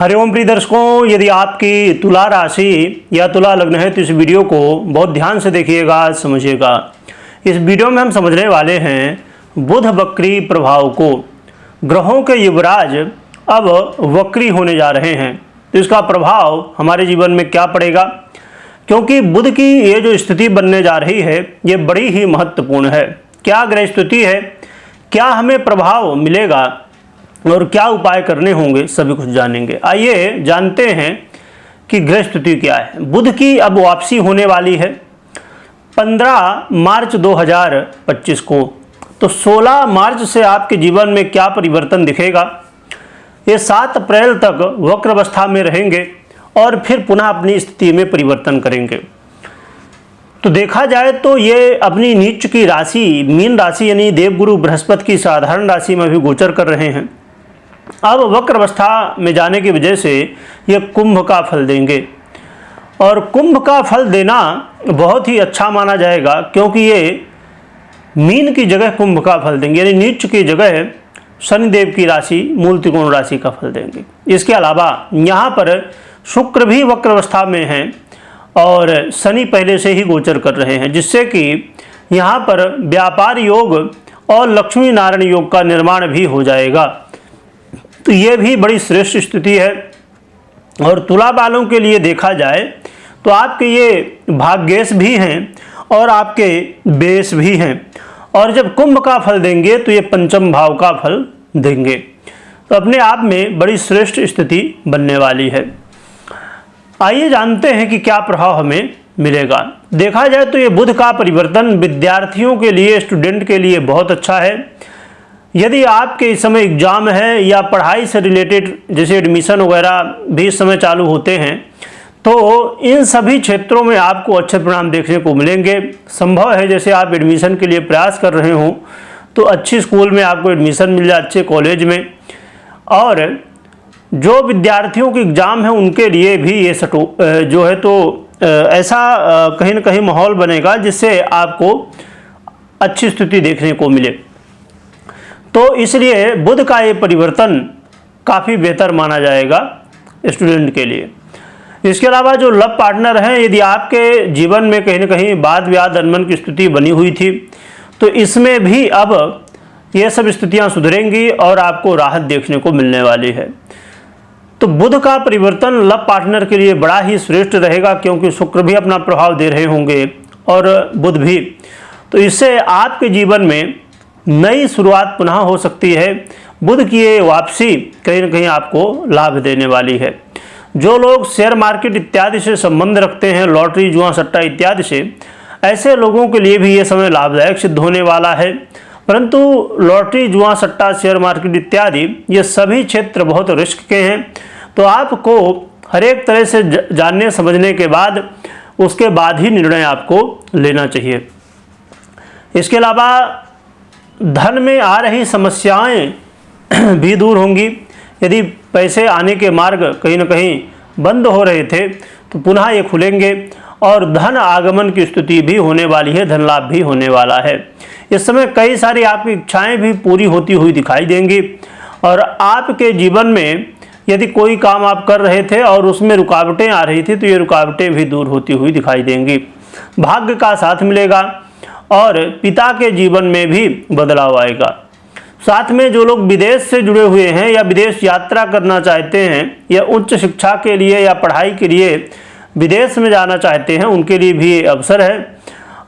हरिओम प्रिय दर्शकों, यदि आपकी तुला राशि या तुला लग्न है तो इस वीडियो को बहुत ध्यान से देखिएगा, समझिएगा। इस वीडियो में हम समझने वाले हैं बुध वक्री प्रभाव को। ग्रहों के युवराज अब वक्री होने जा रहे हैं, तो इसका प्रभाव हमारे जीवन में क्या पड़ेगा, क्योंकि बुध की ये जो स्थिति बनने जा रही है ये बड़ी ही महत्वपूर्ण है। क्या ग्रह स्थिति है, क्या हमें प्रभाव मिलेगा और क्या उपाय करने होंगे, सभी कुछ जानेंगे। आइए जानते हैं कि ग्रह स्थिति क्या है। बुध की अब वापसी होने वाली है 15 मार्च 2025 को। तो 16 मार्च से आपके जीवन में क्या परिवर्तन दिखेगा। ये 7 अप्रैल तक वक्र अवस्था में रहेंगे और फिर पुनः अपनी स्थिति में परिवर्तन करेंगे। तो देखा जाए तो ये अपनी नीच की राशि मीन राशि यानी देवगुरु बृहस्पति की साधारण राशि में भी गोचर कर रहे हैं। अब वक्र अवस्था में जाने की वजह से ये कुंभ का फल देंगे और कुंभ का फल देना बहुत ही अच्छा माना जाएगा, क्योंकि ये मीन की जगह कुंभ का फल देंगे, यानी नीच की जगह शनिदेव की राशि मूल त्रिकोण राशि का फल देंगे। इसके अलावा यहाँ पर शुक्र भी वक्र अवस्था में हैं और शनि पहले से ही गोचर कर रहे हैं, जिससे कि यहाँ पर व्यापार योग और लक्ष्मी नारायण योग का निर्माण भी हो जाएगा। तो ये भी बड़ी श्रेष्ठ स्थिति है। और तुला वालों के लिए देखा जाए तो आपके ये भाग्येश भी हैं और आपके बेस भी हैं, और जब कुंभ का फल देंगे तो ये पंचम भाव का फल देंगे। तो अपने आप में बड़ी श्रेष्ठ स्थिति बनने वाली है। आइए जानते हैं कि क्या प्रभाव हमें मिलेगा। देखा जाए तो ये बुध का परिवर्तन विद्यार्थियों के लिए, स्टूडेंट के लिए बहुत अच्छा है। यदि आपके इस समय एग्जाम है या पढ़ाई से रिलेटेड जैसे एडमिशन वगैरह भी इस समय चालू होते हैं, तो इन सभी क्षेत्रों में आपको अच्छे परिणाम देखने को मिलेंगे। संभव है जैसे आप एडमिशन के लिए प्रयास कर रहे हो तो अच्छी स्कूल में आपको एडमिशन मिल जाए, अच्छे कॉलेज में। और जो विद्यार्थियों के एग्ज़ाम है उनके लिए भी ये जो है तो ऐसा कहीं ना कहीं माहौल बनेगा जिससे आपको अच्छी स्थिति देखने को मिले। तो इसलिए बुध का ये परिवर्तन काफ़ी बेहतर माना जाएगा स्टूडेंट के लिए। इसके अलावा जो लव पार्टनर हैं, यदि आपके जीवन में कहीं ना कहीं वाद विवाद अनबन की स्थिति बनी हुई थी तो इसमें भी अब ये सब स्थितियां सुधरेंगी और आपको राहत देखने को मिलने वाली है। तो बुध का परिवर्तन लव पार्टनर के लिए बड़ा ही श्रेष्ठ रहेगा, क्योंकि शुक्र भी अपना प्रभाव दे रहे होंगे और बुध भी। तो इससे आपके जीवन में नई शुरुआत पुनः हो सकती है। बुध की ये वापसी कहीं ना कहीं आपको लाभ देने वाली है। जो लोग शेयर मार्केट इत्यादि से संबंध रखते हैं, लॉटरी जुआ सट्टा इत्यादि से, ऐसे लोगों के लिए भी ये समय लाभदायक सिद्ध होने वाला है। परंतु लॉटरी जुआ सट्टा शेयर मार्केट इत्यादि ये सभी क्षेत्र बहुत रिस्क के हैं, तो आपको हर एक तरह से जानने समझने के बाद उसके बाद ही निर्णय आपको लेना चाहिए। इसके अलावा धन में आ रही समस्याएं भी दूर होंगी। यदि पैसे आने के मार्ग कहीं ना कहीं बंद हो रहे थे तो पुनः ये खुलेंगे और धन आगमन की स्थिति भी होने वाली है, धन लाभ भी होने वाला है। इस समय कई सारी आपकी इच्छाएं भी पूरी होती हुई दिखाई देंगी और आपके जीवन में यदि कोई काम आप कर रहे थे और उसमें रुकावटें आ रही थी तो ये रुकावटें भी दूर होती हुई दिखाई देंगी। भाग्य का साथ मिलेगा और पिता के जीवन में भी बदलाव आएगा। साथ में जो लोग विदेश से जुड़े हुए हैं या विदेश यात्रा करना चाहते हैं या उच्च शिक्षा के लिए या पढ़ाई के लिए विदेश में जाना चाहते हैं, उनके लिए भी ये अवसर है।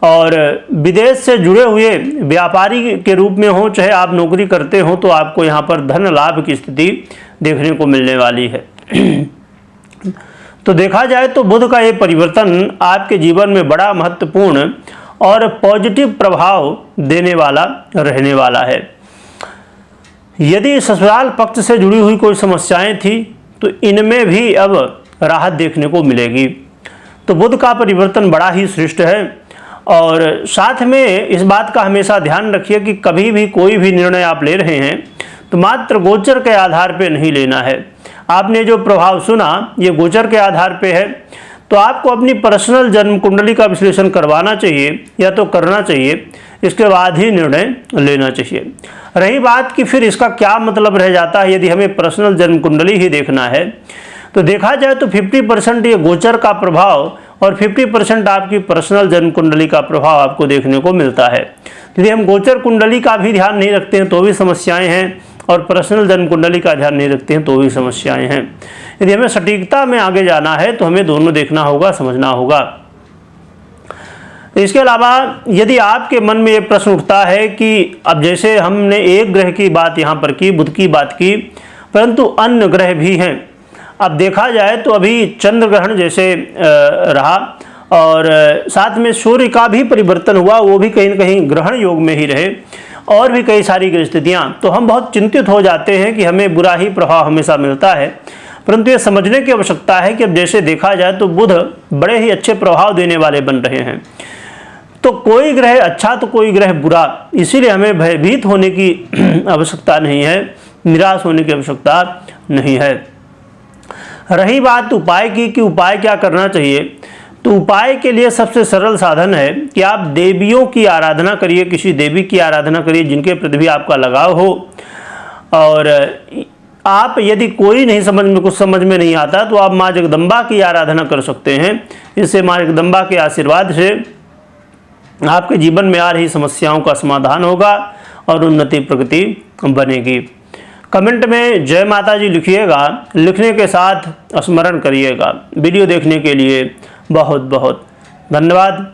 और विदेश से जुड़े हुए व्यापारी के रूप में हो, चाहे आप नौकरी करते हो, तो आपको यहाँ पर धन लाभ की स्थिति देखने को मिलने वाली है। तो देखा जाए तो बुध का ये परिवर्तन आपके जीवन में बड़ा महत्वपूर्ण और पॉजिटिव प्रभाव देने वाला रहने वाला है। यदि ससुराल पक्ष से जुड़ी हुई कोई समस्याएं थी तो इनमें भी अब राहत देखने को मिलेगी। तो बुध का परिवर्तन बड़ा ही श्रेष्ठ है। और साथ में इस बात का हमेशा ध्यान रखिए कि कभी भी कोई भी निर्णय आप ले रहे हैं तो मात्र गोचर के आधार पर नहीं लेना है। आपने जो प्रभाव सुना ये गोचर के आधार पर है, तो आपको अपनी पर्सनल जन्म कुंडली का विश्लेषण करवाना चाहिए या तो करना चाहिए। इसके बाद ही निर्णय लेना चाहिए। रही बात कि फिर इसका क्या मतलब रह जाता है यदि हमें पर्सनल जन्म कुंडली ही देखना है, तो देखा जाए तो 50% ये गोचर का प्रभाव और 50% आपकी पर्सनल जन्म कुंडली का प्रभाव आपको देखने को मिलता है। यदि हम गोचर कुंडली का भी ध्यान नहीं रखते हैं तो भी समस्याएं हैं, और पर्सनल जन्म कुंडली का ध्यान नहीं रखते हैं तो भी समस्याएं हैं। यदि हमें सटीकता में आगे जाना है तो हमें दोनों देखना होगा, समझना होगा। इसके अलावा यदि आपके मन में ये प्रश्न उठता है कि अब जैसे हमने एक ग्रह की बात यहाँ पर की, बुध की बात की, परंतु अन्य ग्रह भी हैं। अब देखा जाए तो अभी चंद्र ग्रहण जैसे रहा और साथ में सूर्य का भी परिवर्तन हुआ, वो भी कहीं न कहीं ग्रहण योग में ही रहे, और भी कई सारी स्थितियाँ, तो हम बहुत चिंतित हो जाते हैं कि हमें बुरा ही प्रभाव हमेशा मिलता है। परंतु ये समझने की आवश्यकता है कि अब जैसे देखा जाए तो बुध बड़े ही अच्छे प्रभाव देने वाले बन रहे हैं, तो कोई ग्रह अच्छा तो कोई ग्रह बुरा, इसीलिए हमें भयभीत होने की आवश्यकता नहीं है, निराश होने की आवश्यकता नहीं है। रही बात उपाय की कि उपाय क्या करना चाहिए, तो उपाय के लिए सबसे सरल साधन है कि आप देवियों की आराधना करिए, किसी देवी की आराधना करिए जिनके प्रति भी आपका लगाव हो। और आप यदि कोई नहीं कुछ समझ में नहीं आता तो आप माँ जगदम्बा की आराधना कर सकते हैं। इससे माँ जगदम्बा के आशीर्वाद से आपके जीवन में आ रही समस्याओं का समाधान होगा और उन्नति प्रगति बनेगी। कमेंट में जय माता जी लिखिएगा, लिखने के साथ स्मरण करिएगा। वीडियो देखने के लिए बहुत बहुत धन्यवाद।